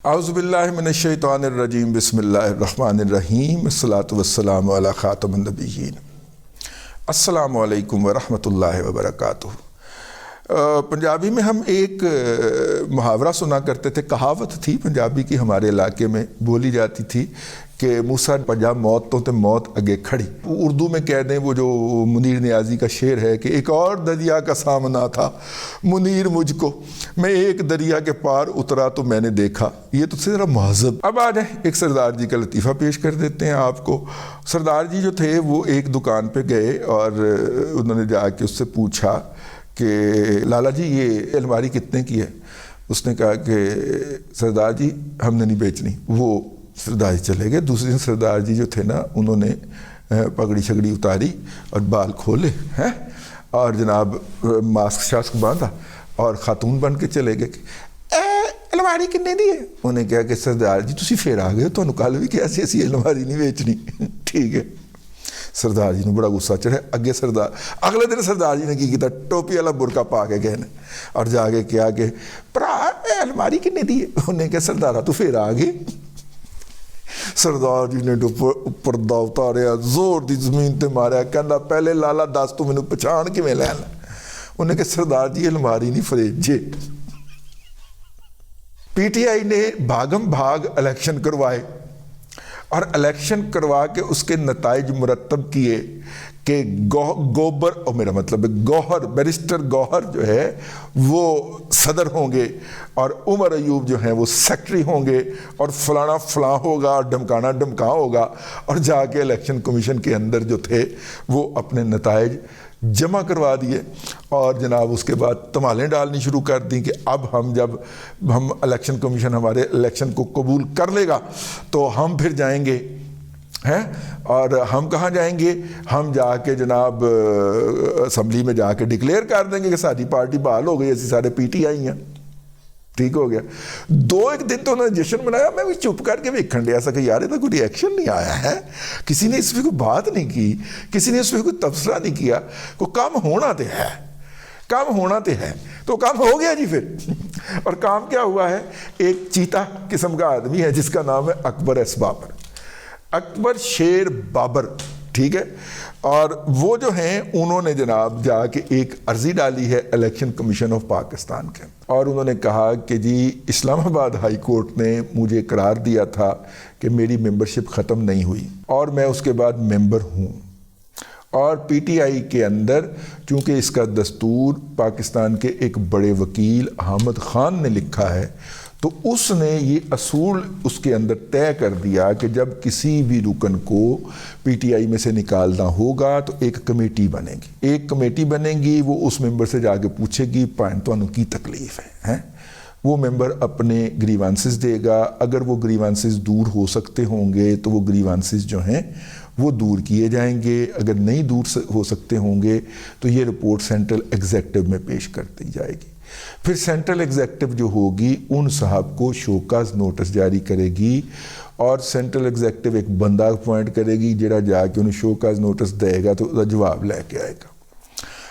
اعوذ باللہ من الشیطان الرجیم بسم اللہ الرحمن الرحیم الصلاۃ والسلام علی خاتم النبیین السلام علیکم ورحمۃ اللہ وبرکاتہ۔ پنجابی میں ہم ایک محاورہ سنا کرتے تھے، کہاوت تھی پنجابی کی، ہمارے علاقے میں بولی جاتی تھی کہ موسیٰ پنجاب موت تو تے موت اگے کھڑی۔ اردو میں کہہ دیں وہ جو منیر نیازی کا شعر ہے کہ ایک اور دریا کا سامنا تھا منیر مجھ کو، میں ایک دریا کے پار اترا تو میں نے دیکھا، یہ تو ذرا مہذب۔ اب آ جائیں ایک سردار جی کا لطیفہ پیش کر دیتے ہیں آپ کو۔ سردار جی جو تھے وہ ایک دکان پہ گئے اور انہوں نے جا کے اس سے پوچھا کہ لالا جی یہ الماری کتنے کی ہے؟ اس نے کہا کہ سردار جی ہم نے نہیں بیچنی۔ وہ سردار جی چلے گئے۔ دوسرے دن سردار جی جو تھے نا انہوں نے پگڑی شگڑی اتاری اور بال کھولے ہیں اور جناب ماسک شاسک باندھا اور خاتون بن کے چلے گئے کہ الماری کتنے دی ہے؟ انہوں نے کہا کہ سردار جی تسی پھر آ گئے، تمہیں کل بھی کہ ایسی الماری نہیں بیچنی، ٹھیک ہے۔ سردار جی نے بڑا غصہ چڑھے۔ اگلے دن سردار جی نے کی کیتا، ٹوپی والا برقع پا کے گئے اور جا کے کیا کہ پرا الماری کتنے دی ہے؟ انہوں نے کہا سردارہ تو پھر آ گئے۔ سردار جی نے پردہ اتاریا، زور دی زمین تے ماریا، کہندا پہلے لالا دس تو مینوں پہچان کیویں لینا؟ انہوں نے کہا سردار جی الماری نہیں fridge J. P T I نے بھاگم بھاگ الیکشن کروائے اور الیکشن کروا کے اس کے نتائج مرتب کیے کہ گوبر اور میرا مطلب ہے گوہر، بیرسٹر گوہر جو ہے وہ صدر ہوں گے اور عمر ایوب جو ہیں وہ سیکٹری ہوں گے اور فلانا فلاں ہوگا اور ڈھمکانا ڈھمکاں ہوگا، اور جا کے الیکشن کمیشن کے اندر جو تھے وہ اپنے نتائج جمع کروا دیے اور جناب اس کے بعد تمالیں ڈالنی شروع کر دیں کہ اب جب ہم الیکشن کمیشن ہمارے الیکشن کو قبول کر لے گا تو ہم پھر جائیں گے ہیں، اور ہم کہاں جائیں گے؟ ہم جا کے جناب اسمبلی میں جا کے ڈکلیئر کر دیں گے کہ ساری پارٹی بحال ہو گئی، اسی سارے پی ٹی آئی ہیں، ٹھیک ہو گیا۔ ایک دن تو انہوں نے جشن منایا، میں بھی چپ کر کے ویکھن لیا سا کہ یار یہ تو کوئی ری ایکشن نہیں آیا ہے، کسی نے اس پہ کوئی بات نہیں کی، کسی نے اس پہ کوئی تبصرہ نہیں کیا، کوئی کام ہونا تو ہے، کام ہونا تو ہے، تو کام ہو گیا جی پھر۔ اور کام کیا ہوا ہے؟ ایک چیتا قسم کا آدمی ہے جس کا نام ہے اکبر ایس بابر، اکبر شیر بابر، ٹھیک ہے۔ اور وہ جو ہیں انہوں نے جناب جا کے ایک عرضی ڈالی ہے الیکشن کمیشن آف پاکستان کے، اور انہوں نے کہا کہ جی اسلام آباد ہائی کورٹ نے مجھے قرار دیا تھا کہ میری ممبرشپ ختم نہیں ہوئی اور میں اس کے بعد ممبر ہوں، اور پی ٹی آئی کے اندر چونکہ اس کا دستور پاکستان کے ایک بڑے وکیل حامد خان نے لکھا ہے تو اس نے یہ اصول اس کے اندر طے کر دیا کہ جب کسی بھی رکن کو پی ٹی آئی میں سے نکالنا ہوگا تو ایک کمیٹی بنے گی، ایک کمیٹی بنے گی، وہ اس ممبر سے جا کے پوچھے گی پائن تو کی تکلیف ہے، وہ ممبر اپنے گریوانسز دے گا، اگر وہ گریوانسز دور ہو سکتے ہوں گے تو وہ گریوانسز جو ہیں وہ دور کیے جائیں گے، اگر نہیں دور ہو سکتے ہوں گے تو یہ رپورٹ سینٹرل ایگزیکٹو میں پیش کر دی جائے گی۔ پھر سینٹرل ایگزیکٹو جو ہوگی ان صاحب کو شوکاز نوٹس جاری کرے گی اور سینٹرل ایگزیکٹو ایک بندہ اپوائنٹ کرے گی جڑا جا کے انہیں شوکاز نوٹس دے گا تو اس کا جواب لے کے آئے گا،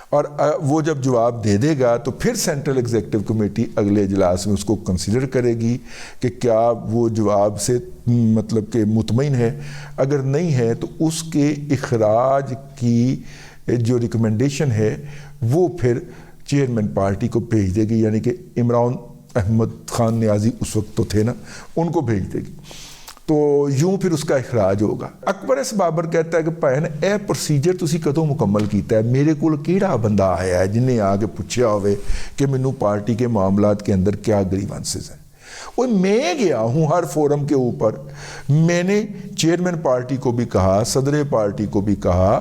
اور وہ جب جواب دے دے گا تو پھر سینٹرل ایگزیکٹو کمیٹی اگلے اجلاس میں اس کو کنسیڈر کرے گی کہ کیا وہ جواب سے مطلب کہ مطمئن ہے، اگر نہیں ہے تو اس کے اخراج کی جو ریکمنڈیشن ہے وہ پھر چیئرمین پارٹی کو بھیج دے گی، یعنی کہ عمران احمد خان نیازی اس وقت تو تھے نا، ان کو بھیج دے گی، تو یوں پھر اس کا اخراج ہوگا۔ اکبر ایس بابر کہتا ہے کہ بھین اے پروسیجر تسی کدوں مکمل کیتا ہے؟ میرے کول کیڑا بندہ آیا ہے جنہیں آ کے پوچھیا ہوئے کہ مینوں پارٹی کے معاملات کے اندر کیا گریوانسز ہیں؟ میں گیا ہوں ہر فورم کے اوپر، میں نے چیئرمین پارٹی کو بھی کہا، صدر پارٹی کو بھی کہا،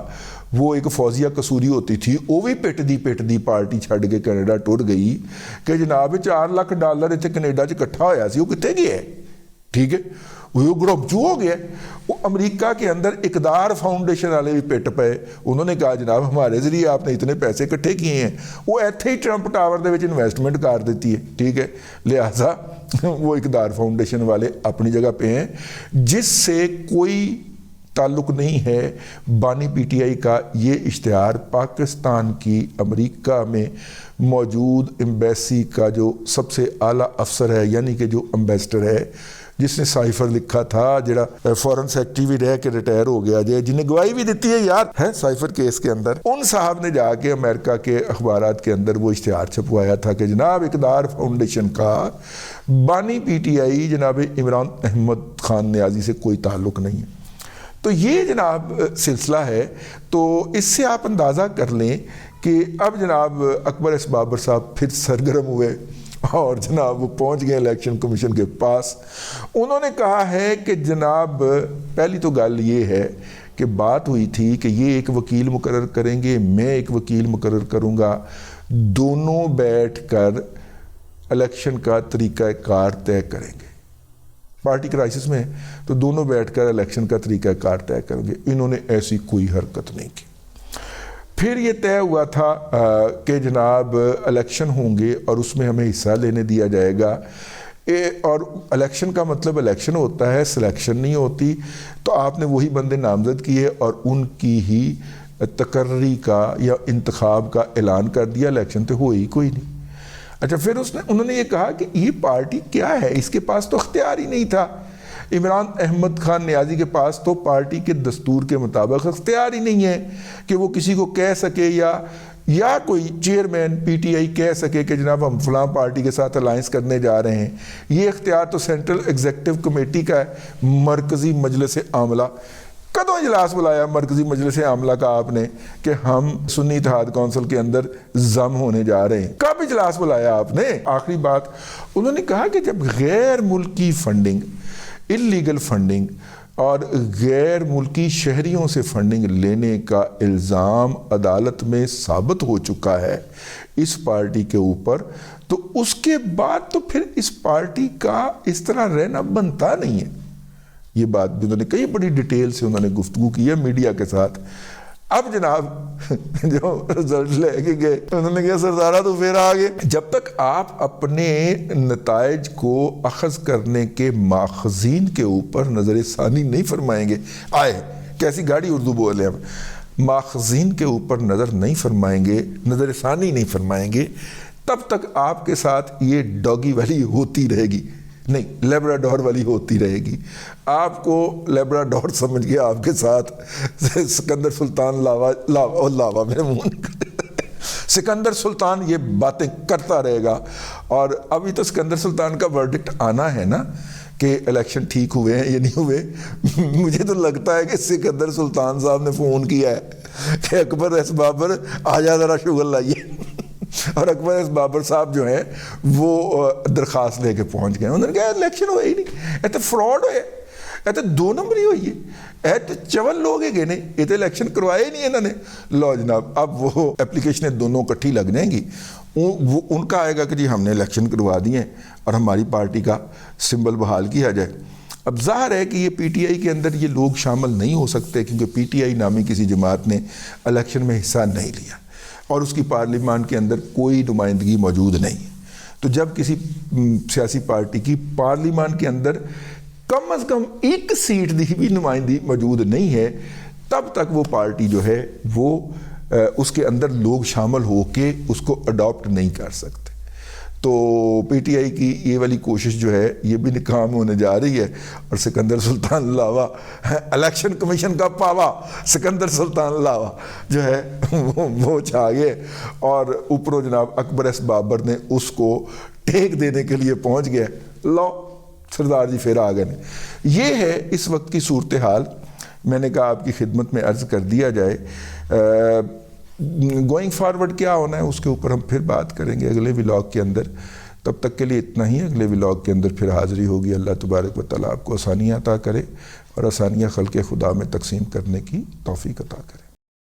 وہ ایک فوزیہ قصوری ہوتی تھی وہ بھی پٹ دی پارٹی چھڑ کے کینیڈا ٹر گئی کہ جناب $4 لاکھ اتنے کینیڈا اکٹھا ہویا سی، وہ کتنے گیا ہے، ٹھیک ہے، وہ گروپچو ہو گیا۔ وہ امریکہ کے اندر اقدار فاؤنڈیشن والے بھی پٹ پے، انہوں نے کہا جناب ہمارے ذریعے آپ نے اتنے پیسے اکٹھے کیے ہیں، وہ ایتھے ہی ٹرمپ ٹاور دے وچ انویسٹمنٹ کر دیتی ہے، ٹھیک ہے، لہٰذا وہ اقدار فاؤنڈیشن والے اپنی جگہ پہ ہیں، جس سے کوئی تعلق نہیں ہے بانی پی ٹی آئی کا یہ اشتہار پاکستان کی امریکہ میں موجود ایمبیسی کا جو سب سے اعلیٰ افسر ہے، یعنی کہ جو امبیسڈر ہے، جس نے سائفر لکھا تھا، جڑا فورن سیکٹری بھی رہ کے ریٹائر ہو گیا، جنہیں گواہی بھی دیتی ہے یار ہے سائفر کیس کے اندر، ان صاحب نے جا کے امریکہ کے اخبارات کے اندر وہ اشتہار چھپوایا تھا کہ جناب اقتدار فاؤنڈیشن کا بانی پی ٹی آئی جناب عمران احمد خان نیازی سے کوئی تعلق نہیں ہے۔ تو یہ جناب سلسلہ ہے، تو اس سے آپ اندازہ کر لیں کہ اب جناب اکبر ایس بابر صاحب پھر سرگرم ہوئے اور جناب وہ پہنچ گئے الیکشن کمیشن کے پاس۔ انہوں نے کہا ہے کہ جناب پہلی تو گل یہ ہے کہ بات ہوئی تھی کہ یہ ایک وکیل مقرر کریں گے، میں ایک وکیل مقرر کروں گا، دونوں بیٹھ کر الیکشن کا طریقہ کار طے کریں گے۔ پارٹی کرائسس میں تو دونوں بیٹھ کر الیکشن کا طریقہ کار طے کریں گے، انہوں نے ایسی کوئی حرکت نہیں کی۔ پھر یہ طے ہوا تھا کہ جناب الیکشن ہوں گے اور اس میں ہمیں حصہ لینے دیا جائے گا، اور الیکشن کا مطلب الیکشن ہوتا ہے، سلیکشن نہیں ہوتی، تو آپ نے وہی بندے نامزد کیے اور ان کی ہی تقرری کا یا انتخاب کا اعلان کر دیا، الیکشن تو ہوئی کوئی نہیں۔ اچھا، پھر انہوں نے یہ کہا کہ یہ پارٹی کیا ہے، اس کے پاس تو اختیار ہی نہیں تھا، عمران احمد خان نیازی کے پاس تو پارٹی کے دستور کے مطابق اختیار ہی نہیں ہے کہ وہ کسی کو کہہ سکے یا کوئی چیئرمین پی ٹی آئی کہہ سکے کہ جناب ہم فلاں پارٹی کے ساتھ الائنس کرنے جا رہے ہیں۔ یہ اختیار تو سینٹرل ایگزیکٹو کمیٹی کا ہے، مرکزی مجلس عاملہ۔ کدوں اجلاس بلایا مرکزی مجلس عاملہ کا آپ نے کہ ہم سنی اتحاد کونسل کے اندر ضم ہونے جا رہے ہیں؟ کب اجلاس بلایا آپ نے؟ آخری بات انہوں نے کہا کہ جب غیر ملکی فنڈنگ، انلیگل فنڈنگ اور غیر ملکی شہریوں سے فنڈنگ لینے کا الزام عدالت میں ثابت ہو چکا ہے اس پارٹی کے اوپر، تو اس کے بعد تو پھر اس پارٹی کا اس طرح رہنا بنتا نہیں ہے۔ یہ بات بھی انہوں نے کئی بڑی ڈیٹیل سے انہوں نے گفتگو کی ہے میڈیا کے ساتھ۔ اب جناب جو رزلٹ لے کے گئے، انہوں نے کہا سردارہ تو پھر آگے، جب تک آپ اپنے نتائج کو اخذ کرنے کے ماخذین کے اوپر نظر ثانی نہیں فرمائیں گے، آئے کیسی گاڑی اردو بولے ہم، ماخذین کے اوپر نظر نہیں فرمائیں گے، نظر ثانی نہیں فرمائیں گے، تب تک آپ کے ساتھ یہ ڈاگی والی ہوتی رہے گی، نہیں لیبراڈور والی ہوتی رہے گی۔ آپ کو لیبراڈور سمجھ کے آپ کے ساتھ سکندر سلطان لاوا میرے منہ سکندر سلطان یہ باتیں کرتا رہے گا۔ اور ابھی تو سکندر سلطان کا ورڈکٹ آنا ہے نا کہ الیکشن ٹھیک ہوئے ہیں یا نہیں ہوئے۔ مجھے تو لگتا ہے کہ سکندر سلطان صاحب نے فون کیا ہے کہ اکبر ایس بابر آجا ذرا شوگر لائیے، اور اکبر ایس بابر صاحب جو ہیں وہ درخواست لے کے پہنچ گئے۔ انہوں نے کہا الیکشن ہوئے ہی نہیں، یہ تو فراڈ ہوئے، یہ تو دو نمبری ہوئی ہے، یہ تو چول لوگ ہے گئے نہیں، یہ تو الیکشن کروائے ہی نہیں انہوں نے۔ لو جناب اب وہ اپلیکیشنیں دونوں کٹھی لگ جائیں گی، ان کا آئے گا کہ جی ہم نے الیکشن کروا دیے اور ہماری پارٹی کا سمبل بحال کیا جائے۔ اب ظاہر ہے کہ یہ پی ٹی آئی کے اندر یہ لوگ شامل نہیں ہو سکتے کیونکہ پی ٹی آئی نامی کسی جماعت نے الیکشن میں حصہ نہیں لیا اور اس کی پارلیمان کے اندر کوئی نمائندگی موجود نہیں ہے۔ تو جب کسی سیاسی پارٹی کی پارلیمان کے اندر کم از کم ایک سیٹ دی بھی نمائندگی موجود نہیں ہے، تب تک وہ پارٹی جو ہے وہ اس کے اندر لوگ شامل ہو کے اس کو اڈاپٹ نہیں کر سکتے۔ تو پی ٹی آئی کی یہ والی کوشش جو ہے یہ بھی ناکام ہونے جا رہی ہے، اور سکندر سلطان لاوا الیکشن کمیشن کا پاوا سکندر سلطان لاوا جو ہے وہ چھا گئے، اور اوپروں جناب اکبر ایس بابر نے اس کو ٹیک دینے کے لیے پہنچ گئے۔ لو سردار جی پھر آ گئے۔ یہ ہے اس وقت کی صورتحال، میں نے کہا آپ کی خدمت میں عرض کر دیا جائے۔ گوئنگ فارورڈ کیا ہونا ہے اس کے اوپر ہم پھر بات کریں گے اگلے ولاگ کے اندر۔ تب تک کے لیے اتنا ہی، اگلے ولاگ کے اندر پھر حاضری ہوگی۔ اللہ تبارک و تعالیٰ آپ کو آسانیاں عطا کرے اور آسانیاں خلق خدا میں تقسیم کرنے کی توفیق عطا کرے۔